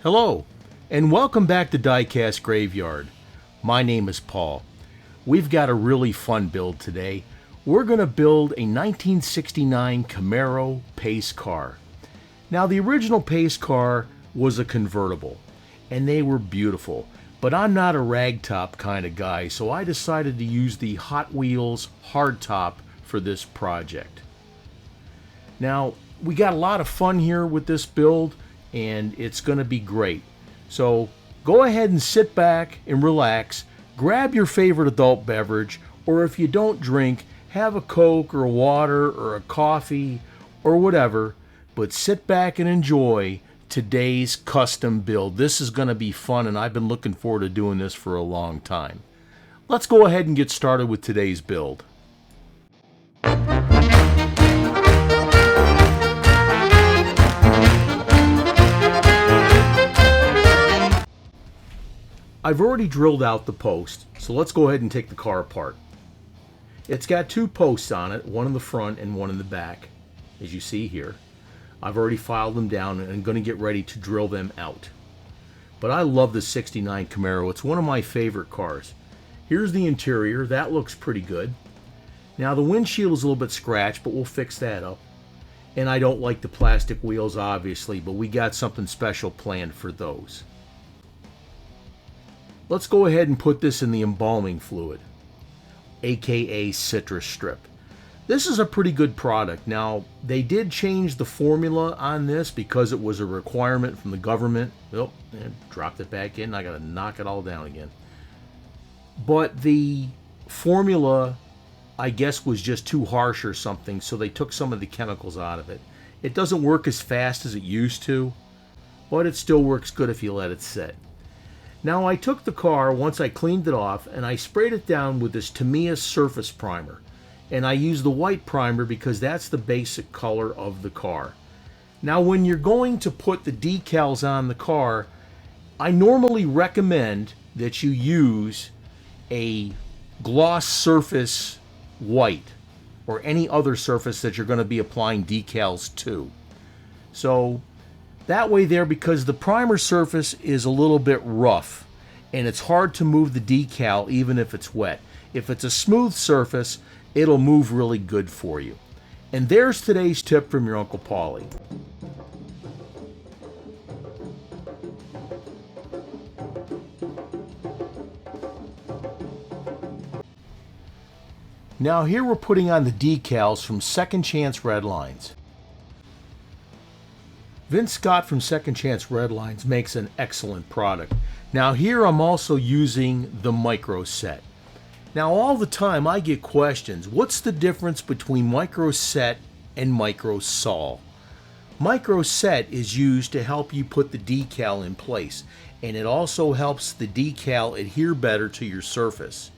Hello, and welcome back to Diecast Graveyard. My name is Paul. We've got a really fun build today. We're going to build a 1969 Camaro pace car. Now, the original pace car was a convertible, and they were beautiful. But I'm not a ragtop kind of guy, so I decided to use the Hot Wheels hardtop for this project. Now, we got a lot of fun here with this build, and it's going to be great. So go ahead and sit back and relax, grab your favorite adult beverage, or if you don't drink, have a Coke or a water or a coffee or whatever, but sit back and enjoy today's custom build. This is going to be fun, and I've been looking forward to doing this for a long time. Let's go ahead and get started with today's build. I've already drilled out the post, so let's go ahead and take the car apart. It's got two posts on it, one in the front and one in the back, as you see here. I've already filed them down and I'm going to get ready to drill them out. But I love the 69 Camaro. It's one of my favorite cars. Here's the interior. That looks pretty good. Now the windshield is a little bit scratched, but we'll fix that up. And I don't like the plastic wheels, obviously, but we got something special planned for those. Let's go ahead and put this in the embalming fluid, aka citrus strip. This is a pretty good product. Now, they did change the formula on this because it was a requirement from the government. Oh, and dropped it back in. I got to knock it all down again. But the formula, I guess, was just too harsh or something, so they took some of the chemicals out of it. It doesn't work as fast as it used to, but it still works good if you let it sit. Now, I took the car, once I cleaned it off, and I sprayed it down with this Tamiya surface primer. And I use the white primer because that's the basic color of the car. Now, when you're going to put the decals on the car, I normally recommend that you use a gloss surface white or any other surface that you're going to be applying decals to. So that way there, because the primer surface is a little bit rough and it's hard to move the decal even if it's wet. If it's a smooth surface, it'll move really good for you. And there's today's tip from your Uncle Paulie. Now here we're putting on the decals from Second Chance Redlines. Vince Scott from Second Chance Redlines makes an excellent product. Now here I'm also using the micro set. Now all the time I get questions, what's the difference between micro set and micro sol? Micro set is used to help you put the decal in place, and it also helps the decal adhere better to your surface.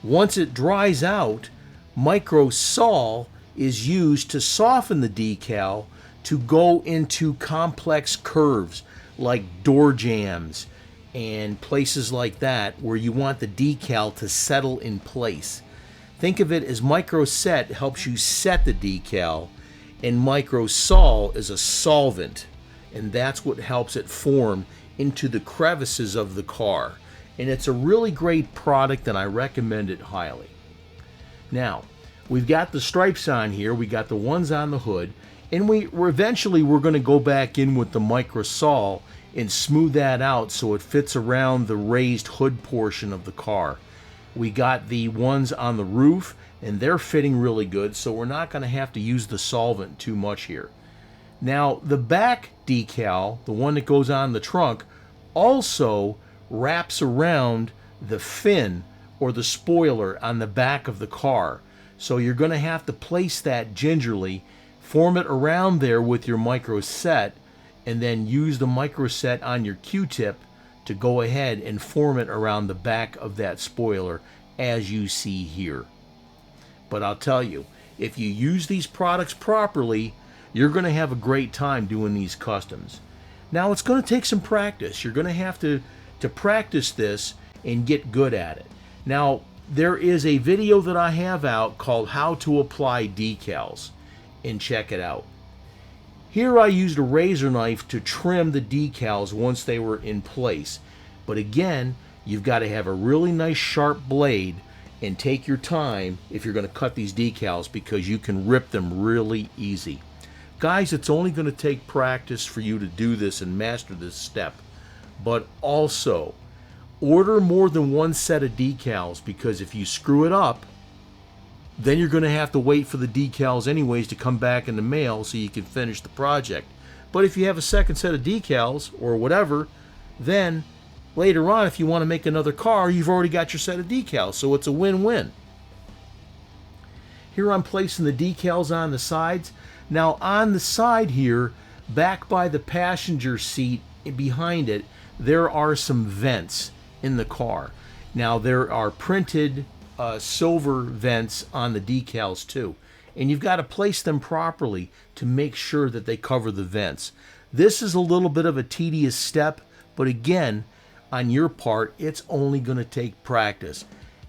Once it dries out, micro sol is used to soften the decal to go into complex curves like door jambs and places like that where you want the decal to settle in place. Think of it as micro set helps you set the decal, and micro sol is a solvent, and that's what helps it form into the crevices of the car. And it's a really great product, and I recommend it highly. Now, we've got the stripes on here, we got the ones on the hood, and we're going to go back in with the micro sol and smooth that out so it fits around the raised hood portion of the car. We got the ones on the roof, and they're fitting really good, so we're not going to have to use the solvent too much here. Now, the back decal, the one that goes on the trunk, also wraps around the fin or the spoiler on the back of the car. So you're going to have to place that gingerly, form it around there with your micro set, and then use the micro set on your Q-tip to go ahead and form it around the back of that spoiler as you see here. But I'll tell you, if you use these products properly, you're going to have a great time doing these customs. Now, it's going to take some practice. You're going to have to practice this and get good at it. Now, there is a video that I have out called How to Apply Decals, and check it out. Here I used a razor knife to trim the decals once they were in place. But again, you've got to have a really nice sharp blade and take your time if you're going to cut these decals, because you can rip them really easy. Guys, it's only going to take practice for you to do this and master this step. But also, order more than one set of decals, because if you screw it up, then you're going to have to wait for the decals anyways to come back in the mail so you can finish the project. But if you have a second set of decals or whatever, then later on, if you want to make another car, you've already got your set of decals, so it's a win-win. Here I'm placing the decals on the sides. Now on the side here, back by the passenger seat behind it, there are some vents in the car. Now there are printed silver vents on the decals too, and you've got to place them properly to make sure that they cover the vents. This is a little bit of a tedious step, but again, on your part, it's only going to take practice.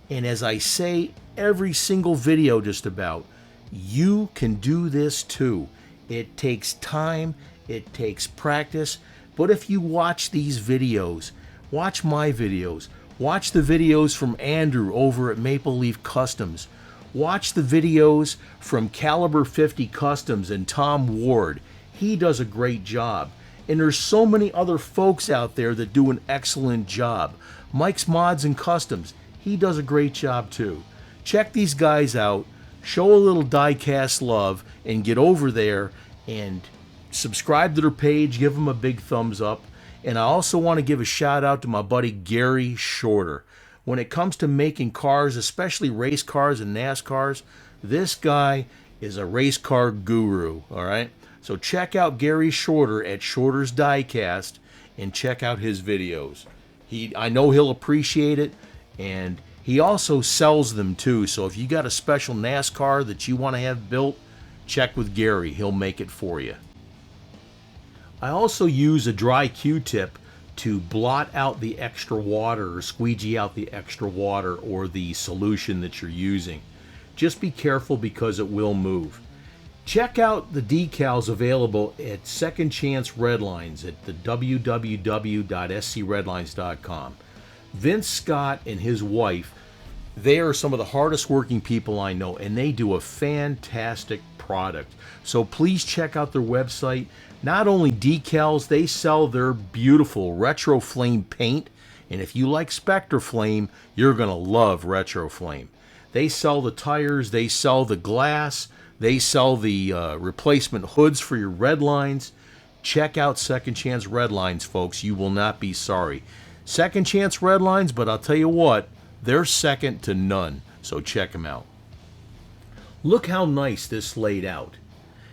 And as I say every single video just about, you can do this too. It takes time, it takes practice, but if you watch these videos, watch my videos, watch the videos from Andrew over at Maple Leaf Customs, watch the videos from Caliber 50 Customs and Tom Ward. He does a great job. And there's so many other folks out there that do an excellent job. Mike's Mods and Customs, he does a great job too. Check these guys out, show a little Diecast love, and get over there and subscribe to their page, give them a big thumbs up. And I also want to give a shout out to my buddy Gary Shorter. When it comes to making cars, especially race cars and NASCARs, this guy is a race car guru, all right? So check out Gary Shorter at Shorter's Diecast and check out his videos. I know he'll appreciate it, and he also sells them too. So if you got a special NASCAR that you want to have built, check with Gary. He'll make it for you. I also use a dry Q-tip to blot out the extra water or squeegee out the extra water or the solution that you're using. Just be careful because it will move. Check out the decals available at Second Chance Redlines at the www.scredlines.com. Vince Scott and his wife, they are some of the hardest working people I know, and they do a fantastic product. So please check out their website. Not only decals, they sell their beautiful Retro Flame paint, and if you like Spectre Flame, you're going to love Retro Flame. They sell the tires, they sell the glass, they sell the replacement hoods for your Redlines. Check out Second Chance Redlines, folks. You will not be sorry. Second Chance Redlines, but I'll tell you what, they're second to none. So check them out. Look how nice this laid out.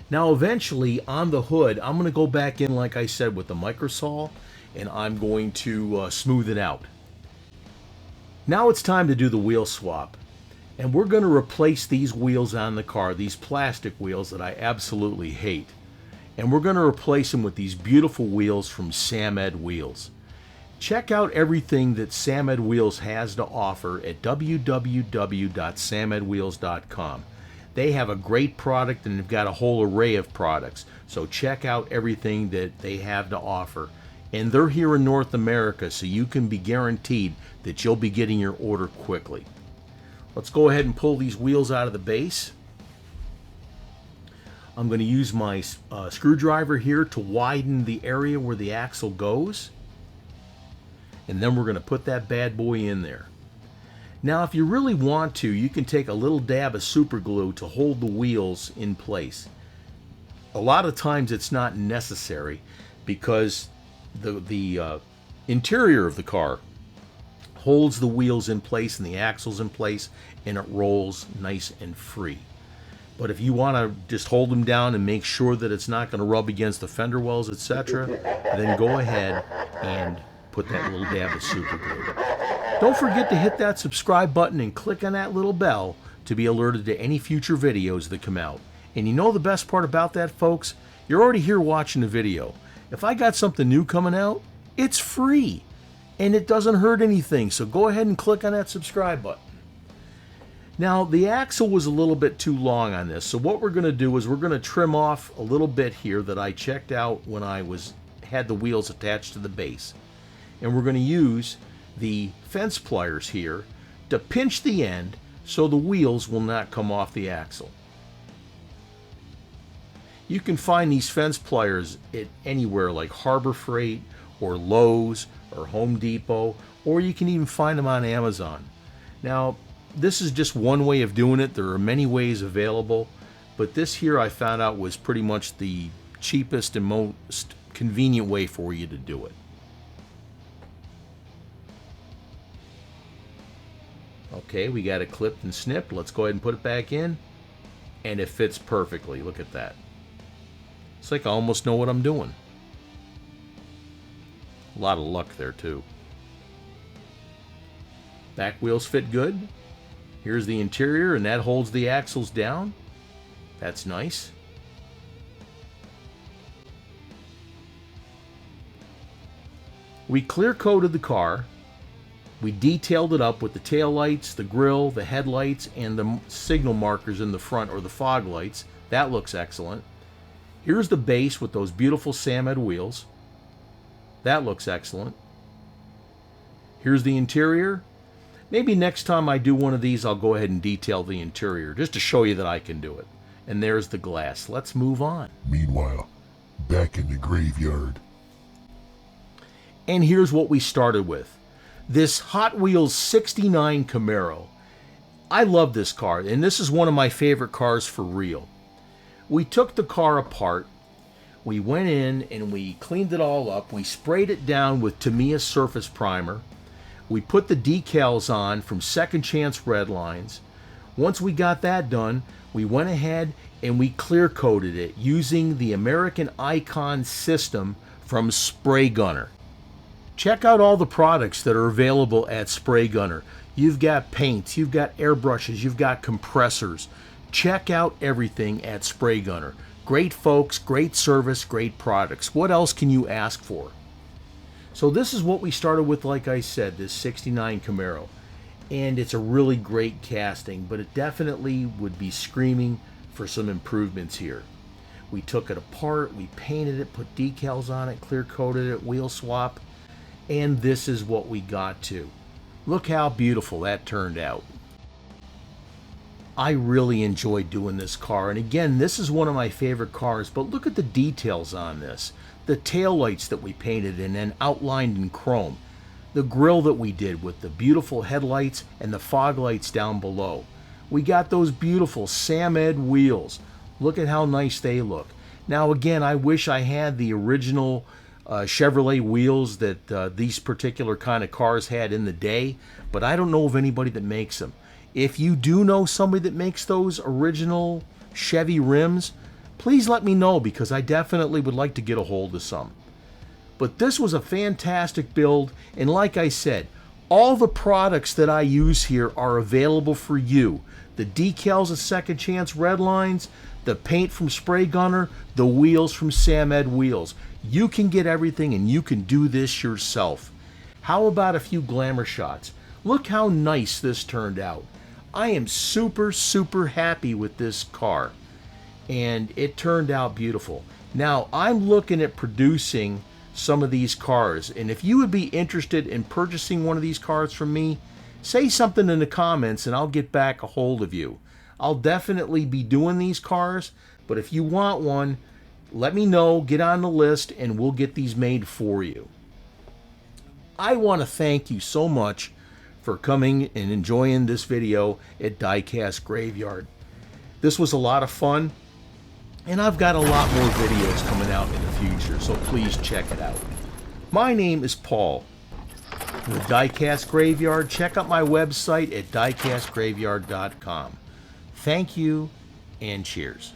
Now eventually on the hood, I'm going to go back in, like I said, with the microsaw, and I'm going to smooth it out. Now it's time to do the wheel swap. And we're going to replace these wheels on the car, these plastic wheels that I absolutely hate. And we're going to replace them with these beautiful wheels from Sam Ed Wheels. Check out everything that Sam Ed Wheels has to offer at www.samedwheels.com. They have a great product and they've got a whole array of products. So check out everything that they have to offer. And they're here in North America, so you can be guaranteed that you'll be getting your order quickly. Let's go ahead and pull these wheels out of the base. I'm going to use my screwdriver here to widen the area where the axle goes. And then we're going to put that bad boy in there. Now, if you really want to, you can take a little dab of super glue to hold the wheels in place. A lot of times it's not necessary because the interior of the car holds the wheels in place and the axles in place, and it rolls nice and free. But if you want to just hold them down and make sure that it's not going to rub against the fender wells, etc., then go ahead and put that little dab of super glue. Don't forget to hit that subscribe button and click on that little bell to be alerted to any future videos that come out. And you know the best part about that, folks? You're already here watching the video. If I got something new coming out, it's free. And it doesn't hurt anything, so go ahead and click on that subscribe button. Now the axle was a little bit too long on this, so what we're going to do is we're going to trim off a little bit here that I checked out when I had the wheels attached to the base. And we're going to use the fence pliers here to pinch the end so the wheels will not come off the axle. You can find these fence pliers at anywhere like Harbor Freight or Lowe's or Home Depot, or you can even find them on Amazon. Now, this is just one way of doing it. There are many ways available, but this here I found out was pretty much the cheapest and most convenient way for you to do it. Okay, we got it clipped and snipped. Let's go ahead and put it back in, and it fits perfectly. Look at that. It's like I almost know what I'm doing. A lot of luck there too. Back wheels fit good. Here's the interior, and that holds the axles down. That's nice. We clear coated the car. We detailed it up with the tail lights, the grille, the headlights, and the signal markers in the front, or the fog lights. That looks excellent. Here's the base with those beautiful Samed wheels. That looks excellent. Here's the interior. Maybe next time I do one of these, I'll go ahead and detail the interior, just to show you that I can do it. And there's the glass. Let's move on. Meanwhile, back in the graveyard. And here's what we started with. This Hot Wheels 69 Camaro. I love this car, and this is one of my favorite cars for real. We took the car apart. We went in and we cleaned it all up. We sprayed it down with Tamiya surface primer. We put the decals on from Second Chance Redlines. Once we got that done, we went ahead and we clear coated it using the American Icon system from Spray Gunner. Check out all the products that are available at Spray Gunner. You've got paints, you've got airbrushes, you've got compressors. Check out everything at Spray Gunner. Great folks, great service, great products. What else can you ask for? So this is what we started with, like I said, this 69 Camaro. And it's a really great casting, but it definitely would be screaming for some improvements here. We took it apart, we painted it, put decals on it, clear coated it, wheel swap, and this is what we got to. Look how beautiful that turned out. I really enjoyed doing this car, and again, this is one of my favorite cars, but look at the details on this. The taillights that we painted and then outlined in chrome. The grille that we did with the beautiful headlights and the fog lights down below. We got those beautiful Samed wheels. Look at how nice they look. Now again, I wish I had the original Chevrolet wheels that these particular kind of cars had in the day, but I don't know of anybody that makes them. If you do know somebody that makes those original Chevy rims, please let me know, because I definitely would like to get a hold of some. But this was a fantastic build, and like I said, all the products that I use here are available for you. The decals of Second Chance Redlines, the paint from Spray Gunner, the wheels from Samed Wheels. You can get everything, and you can do this yourself. How about a few glamour shots? Look how nice this turned out. I am super, super happy with this car, and it turned out beautiful. Now, I'm looking at producing some of these cars, and if you would be interested in purchasing one of these cars from me, say something in the comments and I'll get back a hold of you. I'll definitely be doing these cars, but if you want one, let me know, get on the list, and we'll get these made for you. I want to thank you so much for coming and enjoying this video at Diecast Graveyard. This was a lot of fun, and I've got a lot more videos coming out in the future, so please check it out. My name is Paul from the Diecast Graveyard. Check out my website at diecastgraveyard.com. Thank you, and cheers.